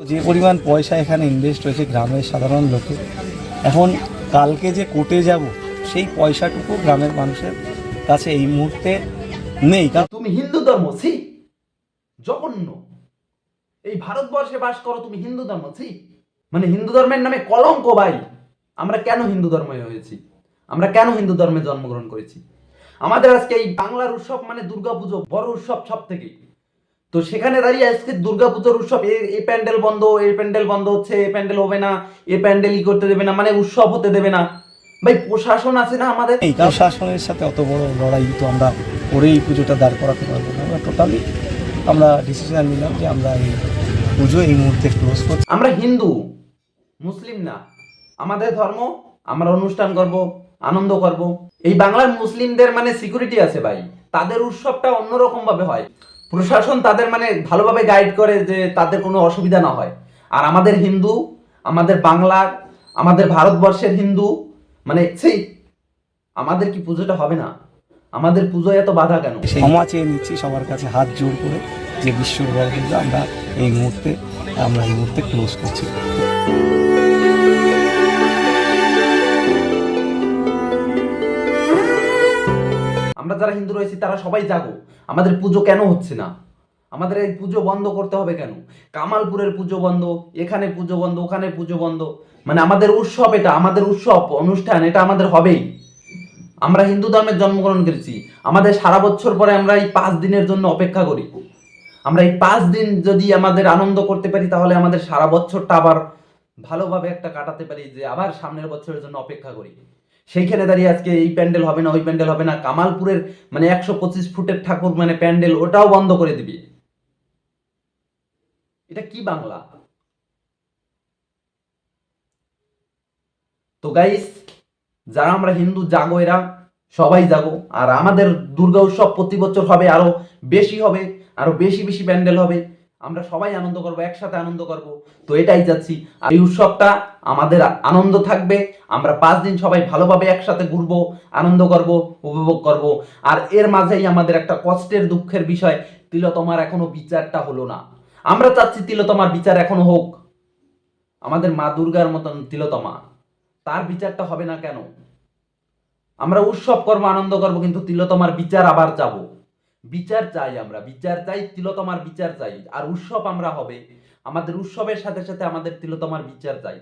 যে পরিমাণ পয়সা এখানে ইনভেস্ট হয়েছে গ্রামের সাধারণ লোকে, এখন কালকে যে কোর্টে যাব সেই পয়সাটুকু গ্রামের মানুষের কাছে এই মুহূর্তে নেই। কারণ তুমি হিন্দু ধর্ম ছি, জঘন্য। এই ভারতবর্ষে বাস করো, তুমি হিন্দু ধর্ম ছি, মানে হিন্দু ধর্মের নামে কলঙ্ক ভাই। আমরা কেন হিন্দু ধর্মে হয়েছি? আমরা কেন হিন্দু ধর্মে জন্মগ্রহণ করেছি? আমাদের আজকে এই বাংলার উৎসব মানে দুর্গাপুজো, বড় উৎসব সব থেকে। তো সেখানে দাঁড়িয়ে আজকে দুর্গাপুজোর উৎসব, এই প্যান্ডেল বন্ধ, এই প্যান্ডেল বন্ধ হচ্ছে, এই প্যান্ডেল হবে না, এই প্যান্ডেল ই করতে দেবে না, মানে উৎসব হতে দেবে না। ভাই প্রশাসন আছে না আমাদের? এই প্রশাসনের সাথে অত বড় লড়াই তো আমরা করে এই পুজোটা দাঁড় করাতে পারবো না। আমরা ডিসিশন নিলাম যে আমরা এই পুজো এই মুহূর্তে ক্লোজ করছি। আমরা হিন্দু, মুসলিম না। আমাদের ধর্ম, আমরা অনুষ্ঠান করব, আনন্দ করব। এই বাংলার মুসলিমদের মানে সিকিউরিটি আছে ভাই, তাদের উৎসবটা অন্যরকম ভাবে হয়। প্রশাসন তাদের মানে ভালোভাবে গাইড করে যে তাদের কোনো অসুবিধা না হয়। আর আমাদের হিন্দু, আমাদের বাংলার, আমাদের ভারতবর্ষের হিন্দু মানে সেই আমাদের কি পুজোটা হবে না? আমাদের পুজোয় এত বাধা কেন? ক্ষমা চেয়ে নিচ্ছি সবার কাছে হাত জোর করে যে বিশ্বর বড় পুজো আমরা এই মুহূর্তে ক্লোজ করছি। আমরা যারা হিন্দু রয়েছি তারা সবাই জাগো। আমাদের পুজো কেন হচ্ছে না? আমাদের এই পুজো বন্ধ করতে হবে কেন? কামালপুরের পুজো বন্ধ, এখানে পুজো বন্ধ, ওখানে পুজো বন্ধ। মানে আমাদের উৎসব, এটা আমাদের উৎসব অনুষ্ঠান, এটা আমাদের হবেই। আমরা হিন্দু ধর্মের জন্মগ্রহণ করেছি, আমাদের সারা বছর পরে আমরা এই 5 দিনের জন্য অপেক্ষা করি। আমরা এই 5 দিন যদি আমাদের আনন্দ করতে পারি তাহলে আমাদের সারা বছরটা আবার ভালোভাবে একটা কাটাতে পারি, যে আবার সামনের বছরের জন্য অপেক্ষা করি। সেইখানে দাঁড়িয়ে আজকে এই প্যান্ডেল হবে না, ওই প্যান্ডেল হবে না, কামালপুরের মানে 125 ফুটের ঠাকুর মানে প্যান্ডেল ওটাও বন্ধ করে দিবি। এটা কি বাংলা? তো গাইস, যারা আমরা হিন্দু জাগো, এরা সবাই জাগো। আর আমাদের দুর্গা উৎসব প্রতি বছর হবে, আরো বেশি হবে, আরো বেশি বেশি প্যান্ডেল হবে। আমরা সবাই আনন্দ করব, একসাথে আনন্দ করব। তো এটাই চাচ্ছি। আর এই উৎসবটা আমাদের আনন্দ থাকবে। আমরা 5 দিন সবাই ভালোভাবে একসাথে ঘুরবো, আনন্দ করব, উপভোগ করব। আর এর মাঝেই আমাদের একটা কষ্টের দুঃখের বিষয়, তিলোত্তমার এখনো বিচারটা হলো না। আমরা চাচ্ছি তিলোত্তমার বিচার এখনো হোক। আমাদের মা দুর্গার মতন তিলোত্তমা, তার বিচারটা হবে না কেন? আমরা উৎসব করবো, আনন্দ করবো, কিন্তু তিলোত্তমার বিচার আবার চাব। বিচার চাই, আমরা বিচার চাই, তিলোত্তমার বিচার চাই। আর উৎসব আমরা হবে, আমাদের উৎসবের সাথে সাথে আমাদের তিলোত্তমার বিচার চাই।